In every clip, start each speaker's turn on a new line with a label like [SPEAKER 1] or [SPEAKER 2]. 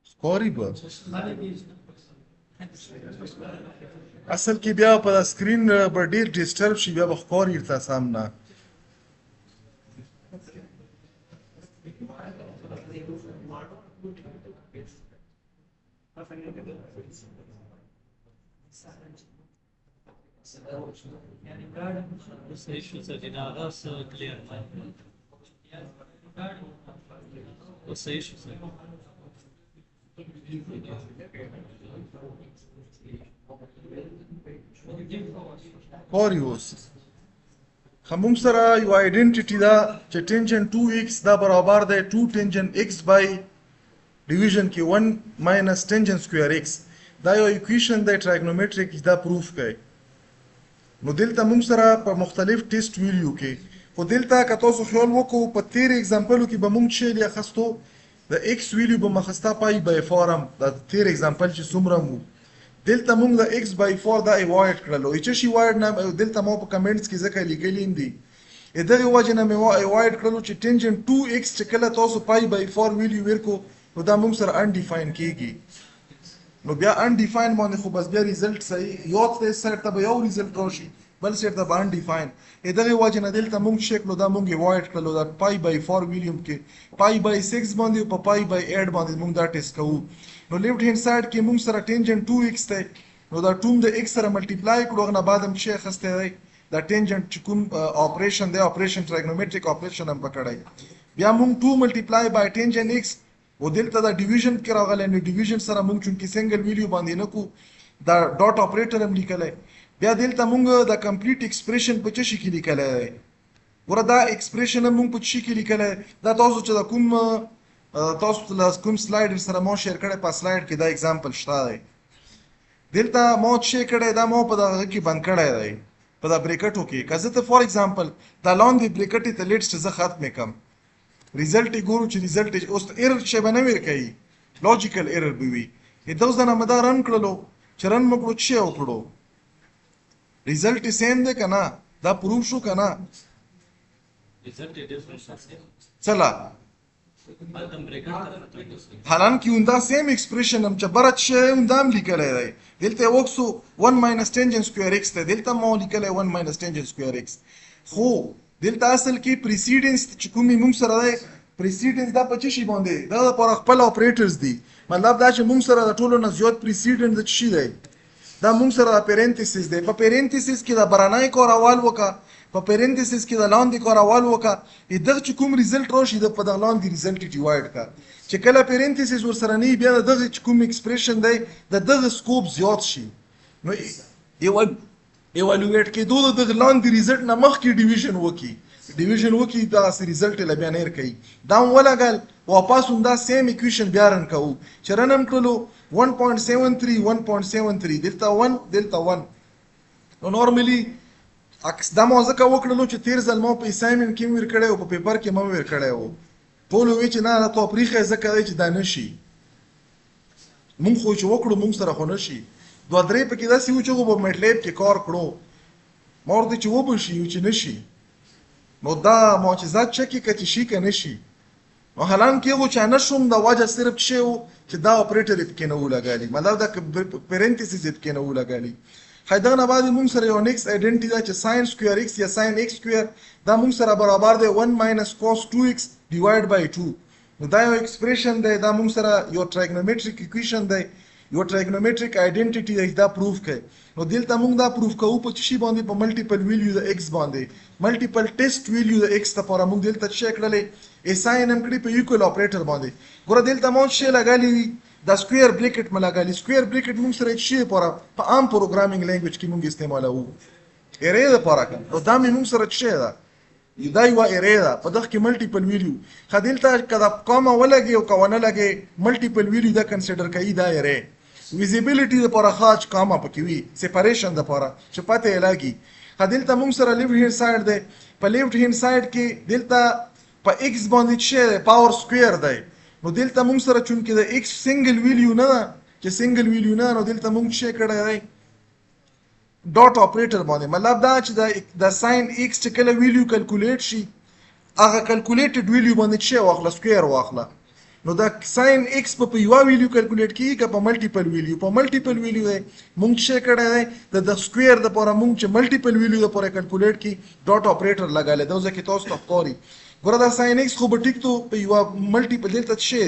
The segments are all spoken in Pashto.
[SPEAKER 1] ښکاري به اصل کې بیا په سکرین به ډېر ډسټرب شي بیا به ښکاري ورته سم نه ښکاري اوس موږ سره یو آیډنټیټي ده چې ټینجن 2x دا برابر دی 2 ټینجن x بای ډیویژن کې 1 ماینس ټینجن سکویر x دا یو ایکویشن دی ټریګنومټریک دا پروف کوي نو دلته موږ سره په مختلف ټیسټ ویلیو کې خو دلته که تاسو خیال وکړو په تیر اگزامپلو کې به موږ چې اخستو د x ویلیو به مخسته پای بای فارم د تیر اگزامپل چې څومره مو دلته موږ د x بای 4 دا ایوایډ کړلو چې شي وایډ نه دلته مو په کمنټس کې ځکه لیکلي دي دغه وجه نه مې ایوایډ کړلو چې ټینجن 2x چې کله تاسو پای بای 4 ویلیو ورکو نو دا موږ سره انډیفاین کیږي نو بیا انډیفاین باندې خو بس بیا ریزلټ صحیح یو سره ته یو ریزلټ راشي بل سره ته باندې ډیفاین دغه وجه نه دلته موږ شکل دا موږ ایوایډ کړلو دا پای بای 4 ویلیوم کې پای بای 6 باندې او پای بای 8 باندې موږ دا ټیسټ کوو نو لیفت هاند سایډ کې موږ سره ټینجن 2x ته نو دا 2 د x سره ملټیپلای کړو غو نه بعد هم شي خسته دی دا ټینجن چې کوم اپریشن دی اپریشن ټریګنومټریک اپریشن هم پکړای بیا موږ 2 ملټیپلای بای ټینجن x و دلته دا ډیویژن کې راغلی نو ډیویژن سره موږ چونکې سنگل ویلیو باندې نه کو دا ډاټ اپریټر هم لیکلی بیا دلته موږ دا کمپلیټ ایکسپریشن په څه شي کې لیکلی دی ګوره دا ایکسپریشن هم موږ په څه شي کې لیکلی دا تاسو چې دا تاسو ته کوم سلایډ سره مو شیر کړی په سلایډ کې دا اگزامپل شته دی دلته مو چې کړی دا مو په دغه کې بند کړی دی په دا بریکټو کې که زه ته فار ایگزامپل دا لاندې بریکټې ته لیټس زه ختم کم ریزلټ ګورو چې ریزلټ اوس ایرر شی به نه ورکوي لوجیکل ایرر به وي دا اوس د نه دا رن کړلو چې رن مو کړو چې وکړو ریزلټ سیم دی که نه دا پروف شو که نه چلا حالانکه اوندا سیم ایکسپریشن هم چې برات شی اوندا هم لیکلی دی دلته وکسو 1 ماینس ټینجن سکویر x دی دلته مو لیکلی 1 ماینس ټینجن سکویر x خو دلته اصل کې پریسیډنس چې کومې موږ سره دی پریسیډنس دا په څه شي باندې دا لپاره خپل اپریټرز دي مطلب دا چې موږ سره د ټولو نه زیات پریسیډنس د څه شي دی دا موږ سره د پیرنتیسس دی په پیرنتیسس کې د برانای کاروال وکړه په پیرنتیسس کې د لاندې کاروال وکړه دغه چې کوم ریزلټ راشي د په دغه لاندې ریزلټ ډیوایډ کړه چې کله پیرنتیسس ورسره نه بیا دغه چې کوم ایکسپریشن دی د دغه سکوپ زیات شي نو ایوالویټ کېدو د دغه لاندې ریزلټ نه مخکې ډیویژن وکړي دغسې ریزلټ یې له بیا نه ورکوي دا هم ولګل واپس هم دا سیم ایکویشن بیا رن کوو چې رن هم کړلو 1.73 1.73 دلته 1 دلته 1 نو نورملی دا مو ځکه وکړلو چې تیر ځل مو په اساینمنټ کې ور کړی او په پیپر کې مو ور کړی و ټول وی چې نه دا توپریخه ځکه دی چې دا نشي مونږ خو چې وکړو مونږ سره خو نشي دوه درې پکې داسې و چې په میټلیب کې کار کړو ما ورته چې وبشي چې نشي نو دا معجزات چکی که چې شي که نشي نو حالانکه یو چې نه شوم د وجه صرف شی و چې دا اپریټر یې پکې نه ولګالي مطلب دا پیرنتیسس یې پکې نه ولګالي دغه نه بعد موږ سره یو نیکسټ آیډنټي ده چې ساین سکویر x یا ساین x سکویر دا موږ سره برابر دی 1 ماینس cos 2x ډیوایډ بای 2 نو دا یو ایکسپریشن دی دا موږ سره یو ټریګنومټریک ایکویشن دی یو ټریګنومټریک آیډنټیټي دی دا پروف کوي نو دلته موږ دا پروف کوو په شي باندې په ملټیپل ویلیو د x باندې ملټیپل ټیسټ ویلیو د x لپاره موږ دلته څه کړلې اساین هم کړی په ایکوال اپریټر باندې ګوره دلته موږ شی لګالي دا سکویر بریکټ ملګالي سکویر بریکټ موږ سره شي لپاره په عام پروګرامینګ لینګویج کې موږ استعمالوو ارې لپاره کنه دا موږ سره شي دا دا یو ارې ده په دغه کې ملټیپل ویلیو خدلته کدا کومه ولګي او کونه لګي ملټیپل ویلیو دا کنسیډر کوي دا ارې ویزیبিলিټي لپاره خاص کامه پکې وي سیپریشن لپاره چې پته لګي خدلته موږ سره لیفټ هاند سایډ ده په لیفټ هاند سایډ کې دلته په x باندې شي پاور سکویر دی نو دلته موږ سره چونکې د x سنگل ویلیو نه چې سنگل ویلیو نه نو دلته موږ شي کړی دی ډاټ اپریټر باندې مطلب دا چې د ساين x چې کله ویلیو کیلکولیټ شي هغه کلکولیټډ ویلیو باندې چې واخله سکویر واخله نو دا ساين ایکس په یو ویلیو کلکولیټ کیږي که په ملټیپل ویلیو په ملټیپل ویلیو دی مونږ چې کړه دی د سکویر د پوره مونږ چې ملټیپل ویلیو د پوره کلکولیټ کی ډاټ اپریټر لګاله دا ځکه تاسو ته ښکاري ګوره دا ساين ایکس خو به ټیک تو په یو ملټیپل دلته شي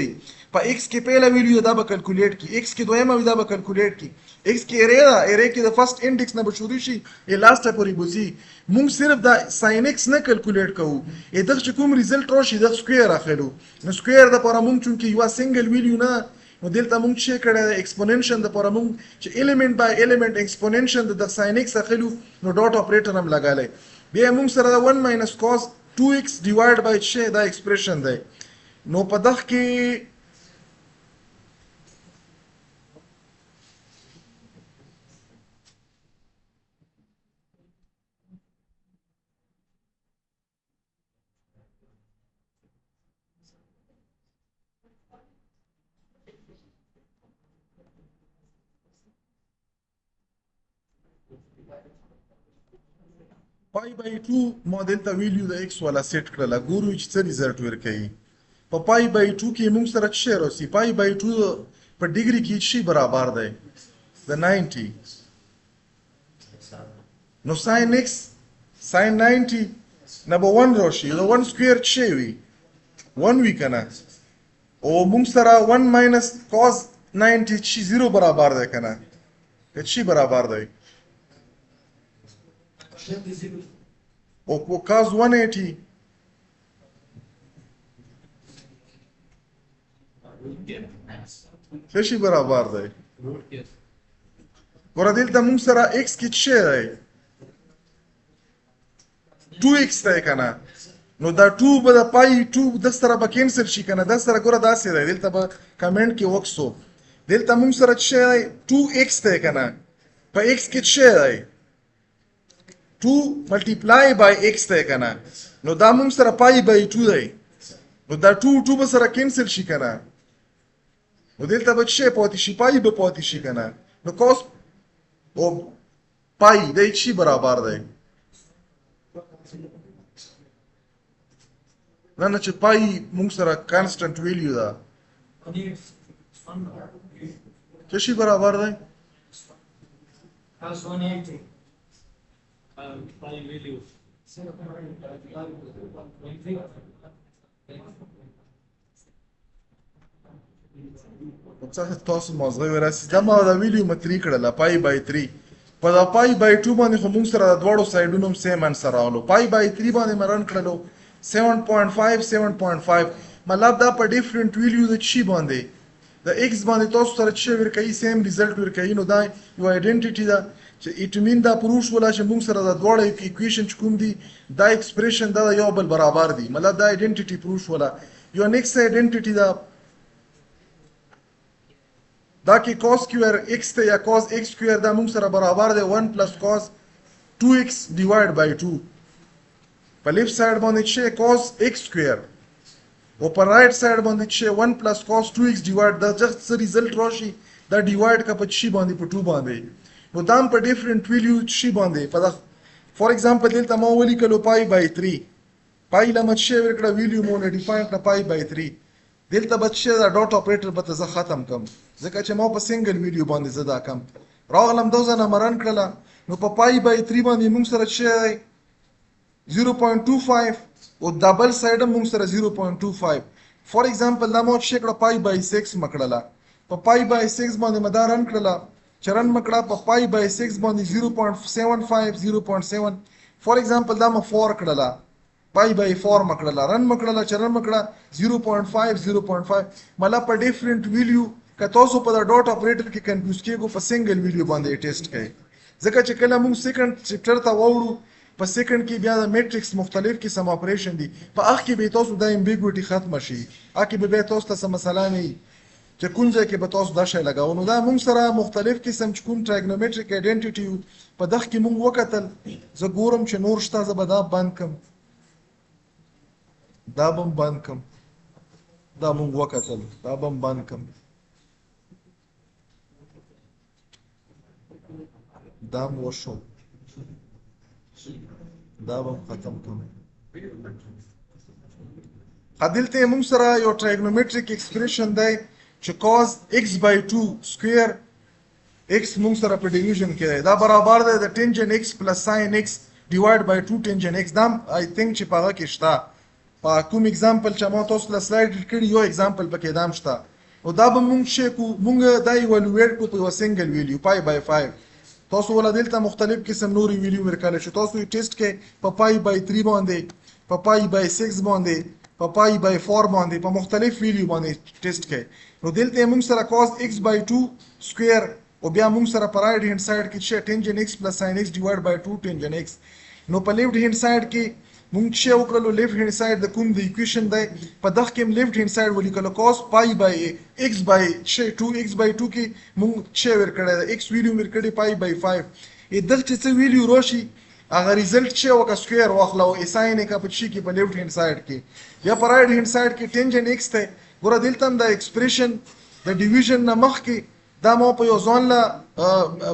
[SPEAKER 1] په ایکس کې پهلا ویلیو دا به کلکولیټ کی ایکس کې دویمه دا به کلکولیټ کی ایکس کې ایریا کې د فرست انډیکس نه به شروع شي ای لاسټ پورې بوزي مونږ صرف دا ساين ایکس نه کلکولیټ کوو ای دغه چې کوم ریزلټ راشي د سکویر اخلو نو سکویر د پوره مونږ چونکې یو سنگل ویلیو نه نو دلته مونږ چې کړه ایکسپوننشن د پوره مونږ چې الیمنٹ بای الیمنٹ ایکسپوننشن د ساين ایکس اخلو نو ډاټ اپریټر هم لګالای بیا مونږ سره 1 ماینس cos 2x ډیوایډ بای چې دا ایکسپریشن دی نو په دغه کې پای بای 2 مودل ته ویلیو د x والا سیټ کړل ګورو چې څه ریزلټ ورکړي په پای بای 2 کې موږ سره څه راسي پای بای 2 په ډیګري کې شي برابر دی د 90 نو sin x sin 90 نمبر 1 راشي د 1 سکوير څه وي 1 وی کنه او موږ سره 1 ماینس cos 90 چې 0 برابر دی کنه چې برابر دی او cos 180 څه شي برابر دی ګوره دلته موږ سره x کې څه دی 2x دی کنه نو دا 2 به د پای 2 د سره به کینسل شي کنه د سره ګوره داسې دی دلته به کمنټ کې وکسو دلته موږ سره څه دی 2x دی کنه په x کې څه دی 2 multiply by x دی کنه نو دا موږ سره پای by 2 دی نو دا 2 به سره کینسل شي کنه نو دلته به څه پاتې شي پای به پاتې شي کنه نو cos او پای د چی برابر دی نه چې پای موږ سره کانسټنټ ویلیو ده څه شي برابر دی
[SPEAKER 2] cos 180 by value
[SPEAKER 1] تاسو مازغه ورسې دا ما دا ویلیو متری کړل پای بای 3 په دا پای بای 2 باندې خو موږ سره د دواړو سایډونو سیم انسر راغلو پای بای 3 باندې مرن کړلو 7.5 7.5 مطلب دا په ډیفرنٹ ویلیو د چی باندې د x باندې تاسو سره چې ورکړي سیم ریزلټ ورکړي نو دا یو آیډنټیټی ده چې اټ مین دا پروف ولا چې موږ سره د دواړو ایکویشن چې کوم دي دا ایکسپریشن دا یو بل برابر دي مطلب دا آیډنټیټی پروف ولا یو نیکسټ آیډنټیټی دا دا کې cos square x ته یا cos x square دا موږ سره برابر دی 1 plus cos 2x divided by 2 په لیفت سایډ باندې چې cos x square او په رائټ سایډ باندې چې 1 plus cos 2x divided دا جست ریزلټ راشي دا ډیوایډ کا په شي باندې په 2 باندې نو دا په ډیفرنٹ ویلیو شي باندې په دا فور ایگزامپل دلته ما ولیکلو پای بای 3 پای لمت شي ورکړه ویلیو مو ډیفاین کړه پای بای 3 دلته بچه دا ډاټ اپریټر به زه ختم کم ځکه چې ما په سنگل ویډیو باندې زه دا کم راغلم دوزه نه مرن کړله نو په پای بای 3 باندې موږ سره چې 0.25 او ډبل سایډ موږ سره 0.25 فور ایگزامپل دا مو چې کړه پای بای 6 مکړله په پای بای 6 باندې مدارن کړله چرن مکړه په پای بای 6 باندې 0.75 0.7 فور ایگزامپل دا مو 4 کړله پای بای 4 مکړه رن مکړه چرن مکړه 0.5 0.5 مطلب په ډیفرنٹ ویلیو که تاسو په دا ډاټ اپریټر کې کنفیوز کېږو په سنگل ویلیو باندې ټیسټ کړئ ځکه چې کله موږ سیکنډ چپټر ته ووړو په سیکنډ کې بیا د میټرکس مختلف قسم اپریشن دي په اخ کې به تاسو د امبیګوټي ختم شي اکه به تاسو ته مسله نه چې کوم ځای کې به تاسو دا شی لګاو نو دا موږ سره مختلف قسم چې کوم ټریګنومټریک آیډنټیټي په دغه کې موږ وکتل زه ګورم چې نور شته زه به دا بند کم دا بم بند کم دا مونږ وکتل دا بم بند کم دا مو وشو دا بم ختم کم دلته موږ سره یو trigonometric expression دی چې cos x/2 square x موږ سره په ډیویژن کې دی دا برابر دی د tangent x plus sin x divided by 2 tangent x دا I think چې په هغه کې شته په کوم اگزامپل چې ما تاسو له سلاید کړی یو اگزامپل پکې دام شته او دا به موږ شي کو موږ دا ایوالویټ کو په یو سنگل ویلیو پای بای 5 تاسو ول دلته مختلف قسم نوري ویلیو ورکړل شو تاسو یې ټیسټ کې په پای بای 3 باندې په پای بای 6 باندې په پای بای 4 باندې په مختلف ویلیو باندې ټیسټ کې نو دلته موږ سره cos x/2 سکوير او بیا موږ سره پر رائټ هند سایډ کې چې tangent x plus sin x divided by 2 tangent x نو په لیفټ هند سایډ کې موږ چې وکړو لیفټ هند سایډ د کوم د ایکویشن دی په دغه کې لیفټ هند سایډ ولیکلو cos پای بای x بای 2x/2 کې موږ چې ورکړی د x ویلیو ورکړی پای بای 5 دغه چې څه ویلیو راشي هغه ریزلټ چې وکړه سکوير واخلو اساین کا په شي کې په لیفټ هند سایډ کې یا په رائټ هند سایډ کې tangent x ته ګوره دلته د ایکسپریشن د ډیویژن نه مخکې دا مو په یو ځون لا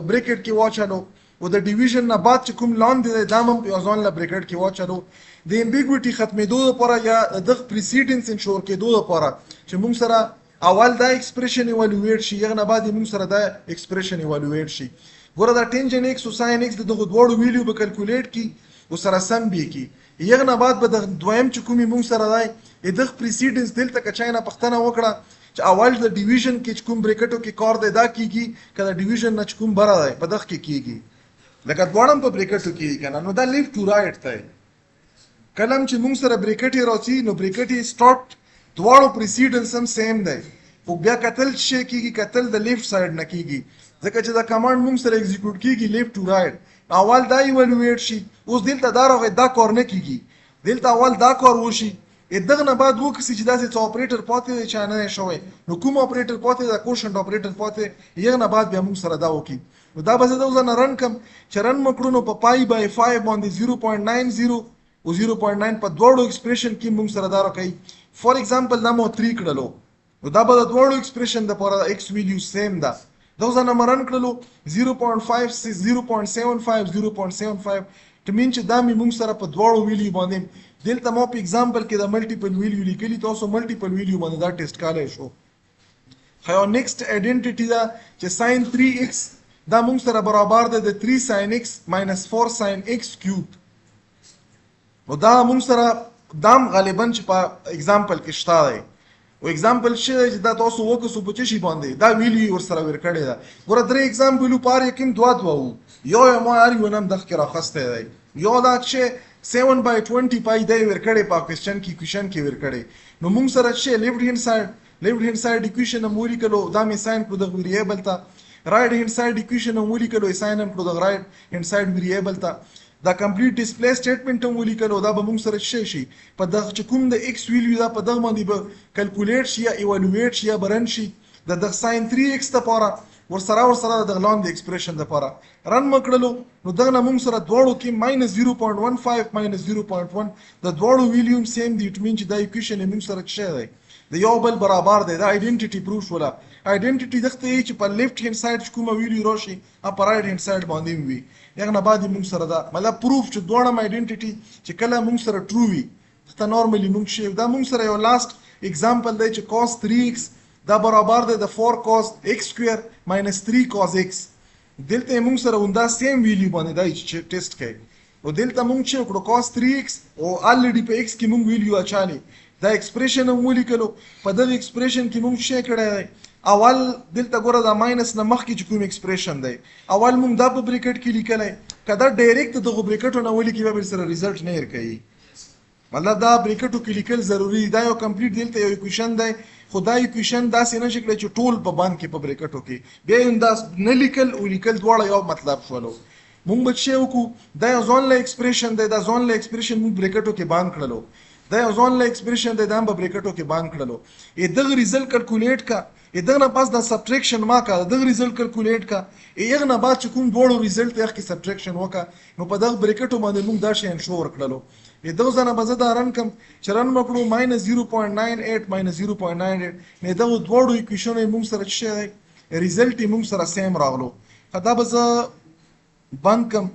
[SPEAKER 1] بریکټ کې واچلو او د ډیویژن نه بعد چې کوم لاندې دی دا هم په یو ځون لا بریکټ کې واچلو د امبیګویټي ختمېدو لپاره یا د پریسیډنس انشور کېدو لپاره چې موږ سره اول دا ایکسپریشن ایوالویټ شي یا نه بعد موږ سره دا ایکسپریشن ایوالویټ شي ګوره دا tangent x او sin x دغه دوړو ویلیو به کیلکولیټ کی او سره سم به کی یغه نه بعد به د دویم چې کومي موږ سره دی دغه پریسیډنس دلته کچاینه پښتنه وکړه چې اول د ډیویژن کې کوم بریکټو کې کار دی دا کیږي کله ډیویژن نه کوم بره دی په دغه کې کیږي لکه دوړم په بریکټو کې کنه نو دا لیفټ ټو رائټ دی کلم چې موږ سره بریکټ راځي نو بریکټ سٹارټ دوړو پریسیډنس هم سیم دی او بیا کتل شي کیږي کتل د لیفټ سایډ نه کیږي ځکه چې دا کمانډ موږ سره ایگزیکیوټ کیږي لیفټ ټو رائټ اول دا ایوالویټ شي اوس دلته دا راغی دا کار نه کیږي دلته اول دا کار وشي دغه نه بعد وکړي چې داسې څه اپریټر پاتې دی چې نه شوی نو کوم اپریټر پاتې دا کوشنټ اپریټر پاتې یغه نه بعد بیا موږ سره دا وکړي نو دا به زه د وزن رن کم چې رن مکړو نو په پای بای 5 باندې 0.90 او 0.9 په دوړو ایکسپریشن کې موږ سره دا راکړي فور ایگزامپل دا مو 3 کړلو نو دا به د دوړو ایکسپریشن د پاره x ویلیو سیم ده دا وزن مرن کړلو 0.5 0.75 0.75 ټ مين چې دا موږ سره په دوړو ویلیو باندې دلته مو په ایگزامپل کې د ملټیپل ویلیو لیکلي تاسو ملټیپل ویلیو باندې دا ټیسټ کولای شو خو نیکسٹ آیډنټیټی دا چې sin 3x دا موږ سره برابر ده د 3 sin x - 4 sin x کیوب نو دا موږ سره دام غالبا چې په ایگزامپل کې شته دی او ایگزامپل چې دا تاسو وکړو په چی باندې دا ویلیو ور سره ورکړی دا ګوره درې ایگزامپل په یکم دوا یو ما اړ یو نم دغه راخسته دی یو دا چې 7/20 پای دی ورکړی په کوېسچن کې ورکړی نو موږ سره چې لیفټ هند سایډ ایکویشن مولی کلو دا می ساين کړو د ویریبل ته رائټ هند سایډ ایکویشن مولی کلو ساين کړو د رائټ هند سایډ ویریبل ته دا کمپلیټ ډیسپلی سټیټمنټ مولی کلو دا به موږ سره شي په دغه چې کوم د x ویلیو دا په دغه باندې به کیلکولیټ شي یا ایوالویټ شي یا برن شي د sin 3x لپاره ورسره د لاندې ایکسپریشن لپاره رن مکړلو نو دغه موږ سره دوړو کې -0.15 -0.1 د دوړو ویلیوم سیم دی اټ مین چې دا ایکویشن موږ سره څه دی د یو بل برابر دی دا آیډنټیټی پروف ولا آیډنټیټی دغه چې په لیفټ هند سایډ کومه ویلیو راشي په رائټ هند سایډ باندې وي یغه نه بعد موږ سره دا مطلب پروف چې دوړم آیډنټیټی چې کله موږ سره ټرو وي ته نورمالي موږ شي دا موږ سره یو لاست ایگزامپل دی چې cos 3x دا برابر دی د 4 cos x سکوير - 3 cos x دلته موږ سره وندا سیم ویلیو باندې دا چې ټیسټ کوي او دلته موږ چې کړو cos 3x او الریډي په x کې موږ ویلیو اچالي دا ایکسپریشن موږ لیکلو په دغه ایکسپریشن کې موږ شې کړی اول دلته ګوره دا ماینس نه مخکې چې کوم ایکسپریشن دی اول موږ دا په بریکټ کې لیکلای کدا ډایرکټ دغه بریکټو نه ولیکي به سره ریزلټ نه ورکړي مطلب دا بریکټو کې لیکل ضروری دا یو کمپلیټ دلته یو ایکویشن دی خدای ایکویشن دا سینه شکل چې ټول په باندې کې په بریکټو کې بیا انده نه لیکل او لیکل دواړه یو مطلب شولو مونږ به چې وکړو دا یو ځون له ایکسپریشن دی دا ځون له ایکسپریشن مونږ بریکټو کې باندې کړلو دا یو ځون له ایکسپریشن دی دا هم په بریکټو کې باندې کړلو دغه ریزلټ کیلکولیټ کا دغه نه پاس دا سبټریکشن ما کا دغه ریزلټ کیلکولیټ کا یغه نه بعد چې کوم دوړو ریزلټ یې کې سبټریکشن وکا نو په دغه بریکټو باندې مونږ دا شی انشور کړلو دغه ځنه به زه دا رن کم چې رن مکړو -0.98 -0.98 نه دغه دوړو ایکویشن موږ سره شي ریزلټ موږ سره سیم راغلو دا به زه بند کم